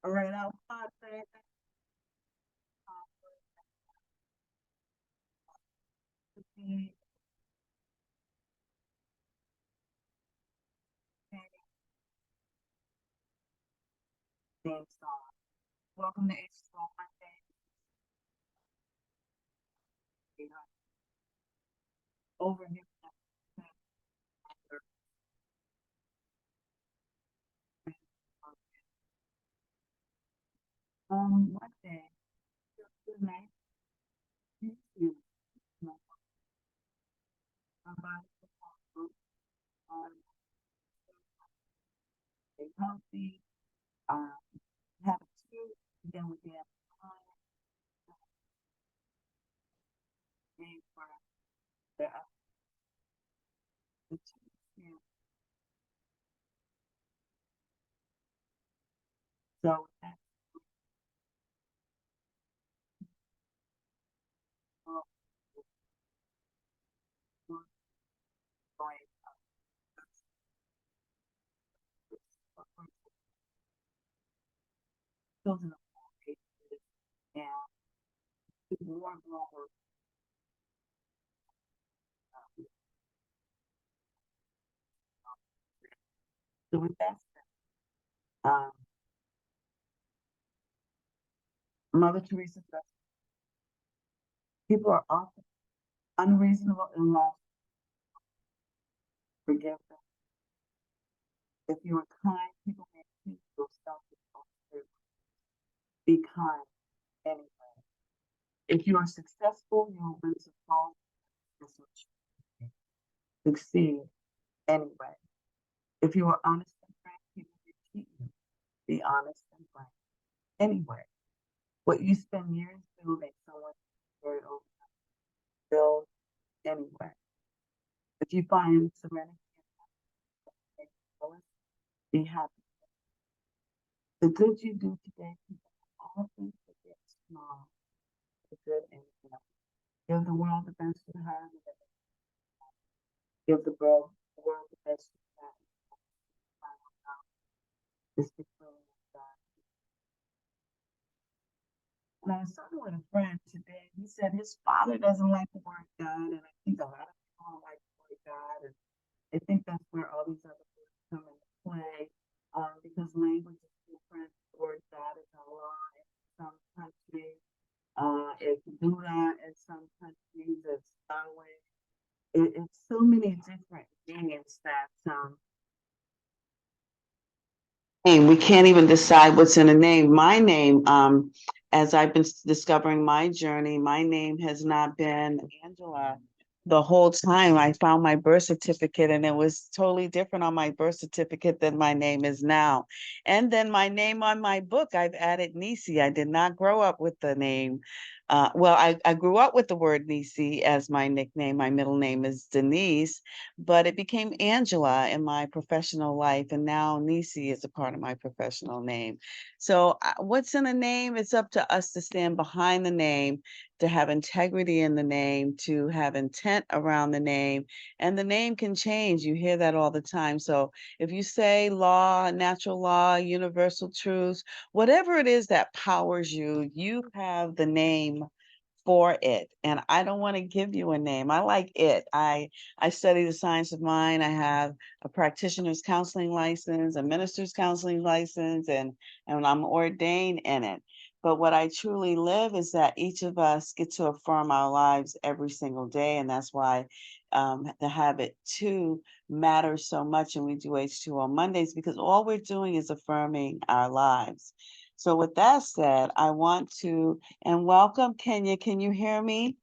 All right, I'll pause there. The theme song. Welcome to H2O Monday. Overview. Monday. Good night. You know, about stay healthy. Um, have a two. Then we get name for the the two. Yeah. So that's all we're going children of all ages and more and more. So with that said, Mother Teresa says people are often unreasonable in love. Forgive them. If you are kind, people may accuse you of self-hatred. Be kind anyway. If you are successful, you will win support and succeed anyway. If you are honest and frank, people may cheat you. Be honest and frank anyway. What you spend years building, someone carry over build anyway. If you find serenity and be happy. The good you do today, people often forget small, the good and the bad. Give the world the best you have. Give the world the best you have. It's between God. And I was talking with a friend today. He said his father doesn't like the word God, and I think a lot of people don't like the word God, and I think that's where all these other words come into play, because language is different. The word God is Allah in some countries. It's Buddha in some countries. It's Yahweh. It's so many different meanings that name. We can't even decide what's in a name. My name, as I've been discovering my journey, my name has not been Angela the whole time. I found my birth certificate and it was totally different on my birth certificate than my name is now. And then my name on my book, I've added Nisi. I did not grow up with the name. I grew up with the word Nisi as my nickname. My middle name is Denise, but it became Angela in my professional life. And now Nisi is a part of my professional name. So, what's in a name? It's up to us to stand behind the name, to have integrity in the name, to have intent around the name. And the name can change. You hear that all the time. So, if you say law, natural law, universal truths, whatever it is that powers you, you have the name for it. And I don't want to give you a name. I like it. I study the science of mind. I have a practitioner's counseling license, a minister's counseling license, and I'm ordained in it. But what I truly live is that each of us get to affirm our lives every single day. And that's why the habit two matters so much. And we do H2O Mondays because all we're doing is affirming our lives. So with that said, I want to and welcome, Kenya. Can you hear me?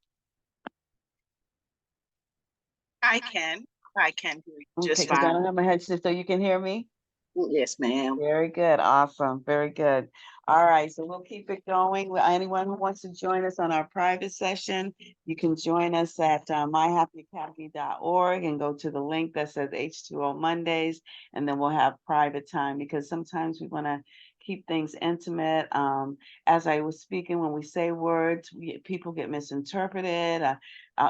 I can. I can hear you Okay, just because I fine. don't have my headset, so you can hear me? Yes, ma'am. Very good. Awesome. Very good. All right. So we'll keep it going. Anyone who wants to join us on our private session, you can join us at myhappyacademy.org and go to the link that says H2O Mondays. And then we'll have private time because sometimes we want to keep things intimate. As I was speaking, when we say words, people get misinterpreted.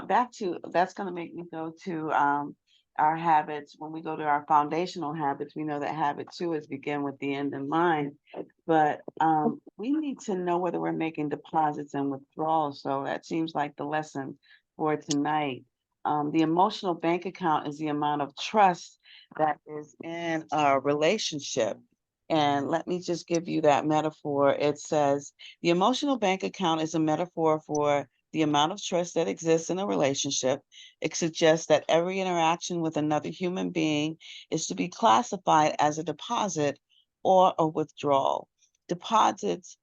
Back to that's going to make me go to our habits, when we go to our foundational habits, we know that habit 2 is begin with the end in mind. But we need to know whether we're making deposits and withdrawals. So that seems like the lesson for tonight. The emotional bank account is the amount of trust that is in a relationship. And let me just give you that metaphor. It says the emotional bank account is a metaphor for the amount of trust that exists in a relationship. It suggests that every interaction with another human being is to be classified as a deposit or a withdrawal. Deposits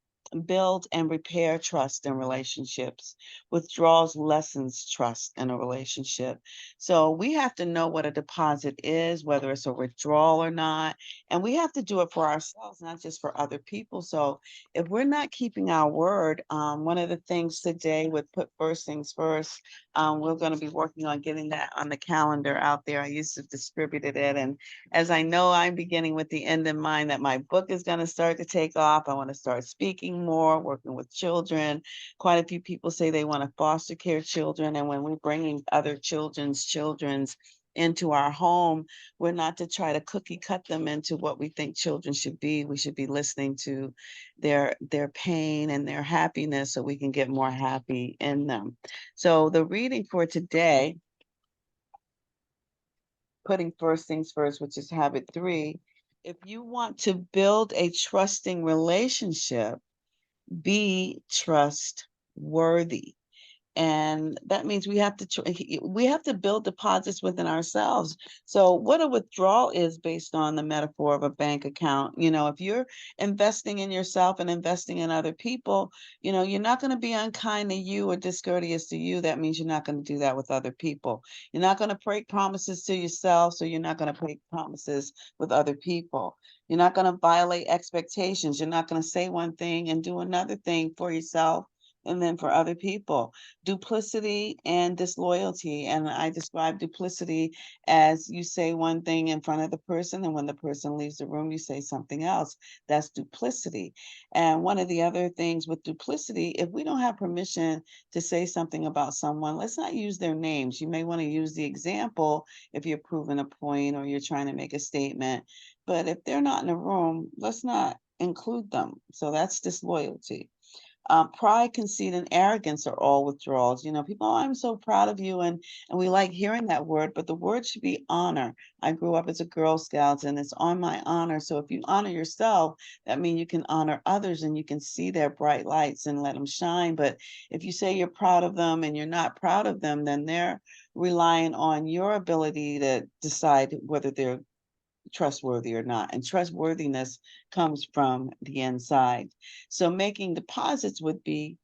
build and repair trust in relationships. Withdrawals lessens trust in a relationship. So we have to know what a deposit is, whether it's a withdrawal or not. And we have to do it for ourselves, not just for other people. So if we're not keeping our word, one of the things today with Put First Things First, we're going to be working on getting that on the calendar out there. I used to distribute it, and as I know, I'm beginning with the end in mind that my book is going to start to take off. I want to start speaking more, working with children. Quite a few people say they want to foster care children, and when we're bringing other children's into our home, we're not to try to cookie cut them into what we think children should be. We should be listening to their pain and their happiness so we can get more happy in them. So the reading for today, putting first things first, which is habit 3, if you want to build a trusting relationship, be trustworthy. And that means we have to build deposits within ourselves. So what a withdrawal is based on the metaphor of a bank account. If you're investing in yourself and investing in other people, you're not going to be unkind to you or discourteous to you. That means you're not going to do that with other people. You're not going to break promises to yourself, so you're not going to break promises with other people. You're not going to violate expectations. You're not going to say one thing and do another thing for yourself and then for other people. Duplicity and disloyalty. And I describe duplicity as you say one thing in front of the person, and when the person leaves the room, you say something else. That's duplicity. And one of the other things with duplicity, if we don't have permission to say something about someone, let's not use their names. You may want to use the example if you're proving a point or you're trying to make a statement. But if they're not in the room, let's not include them. So that's disloyalty. Pride, conceit, and arrogance are all withdrawals. People, oh, I'm so proud of you. And we like hearing that word, but the word should be honor. I grew up as a Girl Scout, and it's on my honor. So if you honor yourself, that means you can honor others and you can see their bright lights and let them shine. But if you say you're proud of them and you're not proud of them, then they're relying on your ability to decide whether they're trustworthy or not. And trustworthiness comes from the inside. So making deposits would be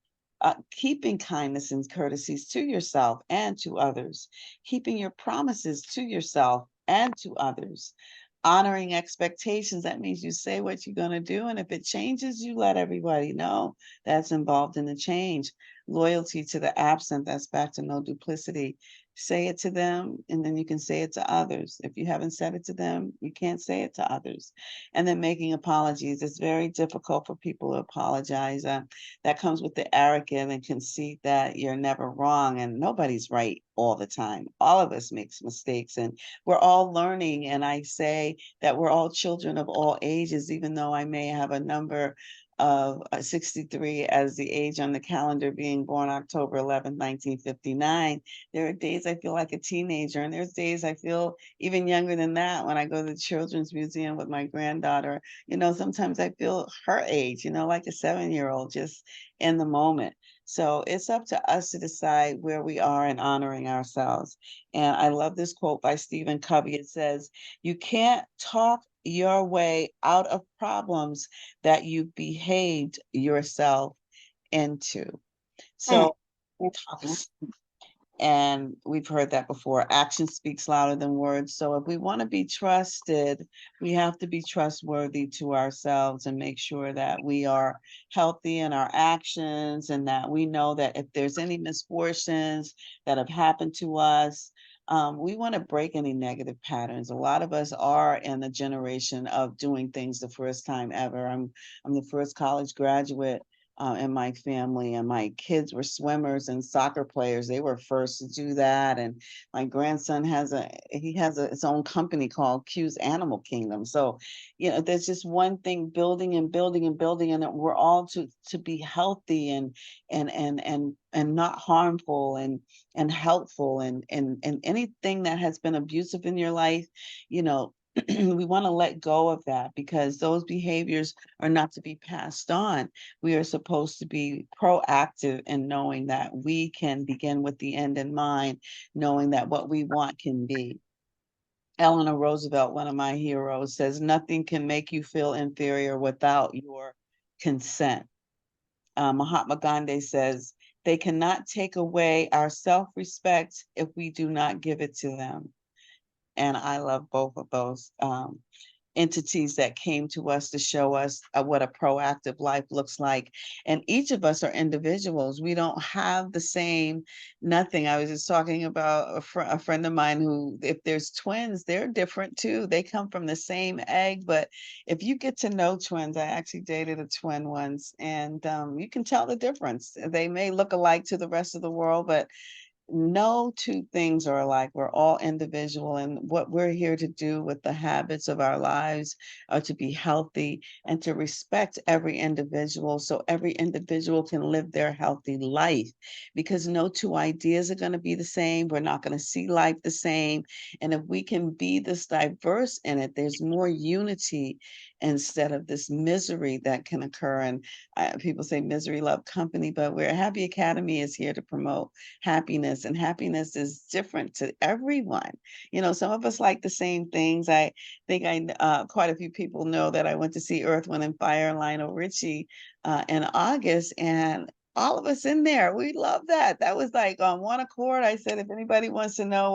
keeping kindness and courtesies to yourself and to others, keeping your promises to yourself and to others, honoring expectations. That means you say what you're going to do. And if it changes, you let everybody know that's involved in the change. Loyalty to the absent, that's back to no duplicity. Say it to them, and then you can say it to others. If you haven't said it to them, you can't say it to others. And then making apologies. It's very difficult for people to apologize. That comes with the arrogant and conceit that you're never wrong, and nobody's right all the time. All of us makes mistakes, and we're all learning. And I say that we're all children of all ages, even though I may have a number of 63 as the age on the calendar, being born October 11th, 1959. There are days I feel like a teenager, and there's days I feel even younger than that when I go to the Children's Museum with my granddaughter. Sometimes I feel her age, like a 7-year-old, just in the moment. So it's up to us to decide where we are in honoring ourselves. And I love this quote by Stephen Covey. It says, "You can't talk your way out of problems that you behaved yourself into." So and we've heard that before. Action speaks louder than words. So if we want to be trusted, we have to be trustworthy to ourselves and make sure that we are healthy in our actions, and that we know that if there's any misfortunes that have happened to us, we want to break any negative patterns. A lot of us are in the generation of doing things the first time ever. I'm the first college graduate in my family, and my kids were swimmers and soccer players. They were first to do that. And my grandson has his own company called Q's Animal Kingdom. So, there's just one thing building and building and building, and we're all to be healthy and not harmful and helpful, and anything that has been abusive in your life, we want to let go of that, because those behaviors are not to be passed on. We are supposed to be proactive in knowing that we can begin with the end in mind, knowing that what we want can be. Eleanor Roosevelt, one of my heroes, says nothing can make you feel inferior without your consent. Mahatma Gandhi says they cannot take away our self-respect if we do not give it to them. And I love both of those entities that came to us to show us what a proactive life looks like. And each of us are individuals. We don't have the same nothing. I was just talking about a friend of mine who, if there's twins, they're different too. They come from the same egg. But if you get to know twins, I actually dated a twin once, and you can tell the difference. They may look alike to the rest of the world, but no two things are alike. We're all individual, and what we're here to do with the habits of our lives are to be healthy and to respect every individual, so every individual can live their healthy life, because no two ideas are going to be the same. We're not going to see life the same. And if we can be this diverse in it, there's more unity instead of this misery that can occur. And people say misery love company, but we're Happy Academy is here to promote happiness, and happiness is different to everyone. Some of us like the same things. I think quite a few people know that I went to see Earth, Wind and Fire, Lionel Richie, in August, and all of us in there, we love that. That was like on one accord. I said, if anybody wants to know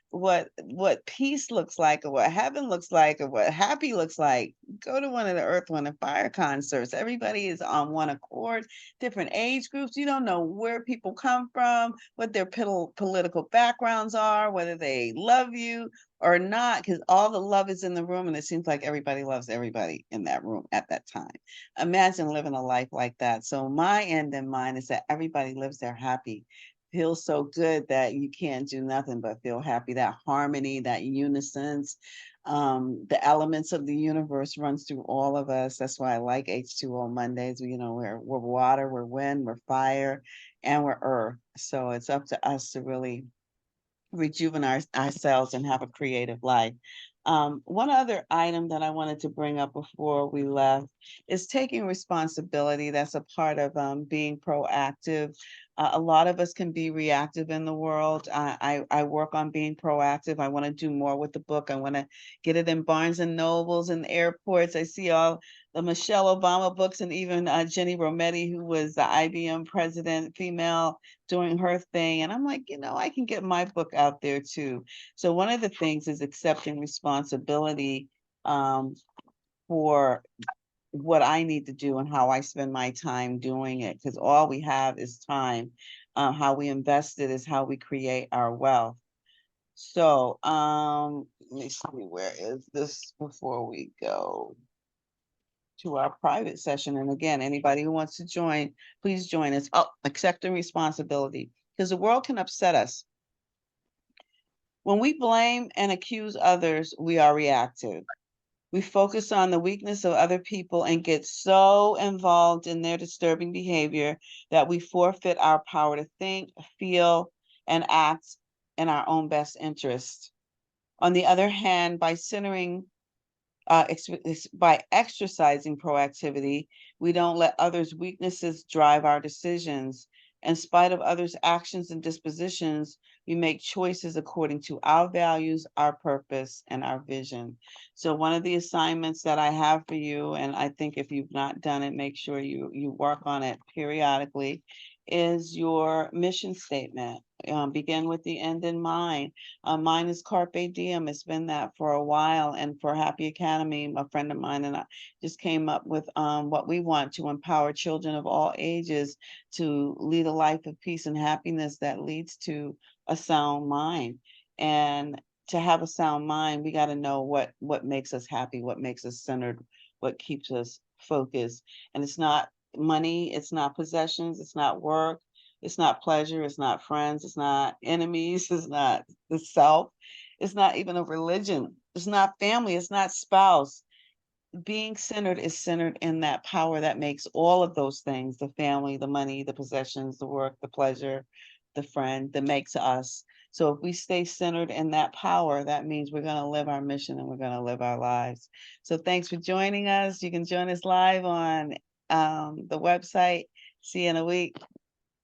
what peace looks like, or what heaven looks like, or what happy looks like, go to one of the Earth, Wind and Fire concerts. Everybody is on one accord, different age groups. You don't know where people come from, what their political backgrounds are, whether they love you or not, because all the love is in the room, and it seems like everybody loves everybody in that room at that time. Imagine living a life like that. So my end in mind is that everybody lives their happy, feels so good that you can't do nothing but feel happy. That harmony, that unison, the elements of the universe runs through all of us. That's why I like H2O Mondays. We're water, we're wind, we're fire, and we're earth. So it's up to us to really rejuvenate ourselves and have a creative life. One other item that I wanted to bring up before we left is taking responsibility. That's a part of being proactive. A lot of us can be reactive in the world. I work on being proactive. I want to do more with the book. I want to get it in Barnes and Nobles and airports. I see all the Michelle Obama books, and even Jenny Rometty, who was the IBM president, female, doing her thing. And I'm like, I can get my book out there too. So one of the things is accepting responsibility for what I need to do and how I spend my time doing it, because all we have is time. How we invest it is how we create our wealth. So let me see, where is this before we go to our private session? And again, anybody who wants to join, please join us. Oh, accepting responsibility, because the world can upset us. When we blame and accuse others, we are reactive. We focus on the weakness of other people and get so involved in their disturbing behavior that we forfeit our power to think, feel, and act in our own best interest. On the other hand, by exercising proactivity, we don't let others' weaknesses drive our decisions. In spite of others' actions and dispositions, we make choices according to our values, our purpose, and our vision. So one of the assignments that I have for you, and I think if you've not done it, make sure you work on it periodically, is your mission statement. Begin with the end in mind. Mine is Carpe Diem. It's been that for a while. And for Happy Academy, a friend of mine and I just came up with what we want to empower children of all ages to lead a life of peace and happiness that leads to a sound mind. And to have a sound mind, we got to know what makes us happy, what makes us centered, what keeps us focused. And it's not money, it's not possessions, it's not work, it's not pleasure, it's not friends, it's not enemies, it's not the self, it's not even a religion, it's not family, it's not spouse. Being centered is centered in that power that makes all of those things, the family, the money, the possessions, the work, the pleasure, the friend, that makes us. So if we stay centered in that power, that means we're going to live our mission and we're going to live our lives. So thanks for joining us. You can join us live on the website. See you in a week,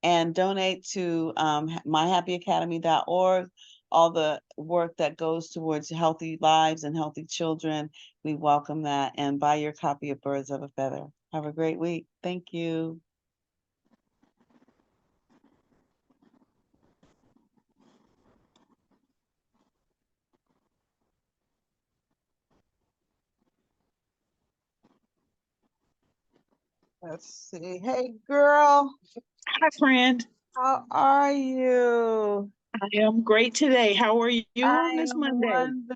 and donate to myhappyacademy.org. All the work that goes towards healthy lives and healthy children, we welcome that. And buy your copy of Birds of a Feather. Have a great week. Thank you. Let's see. Hey, girl, Hi, friend. how are you? I am great today. How are you I on this am Monday? wonderful.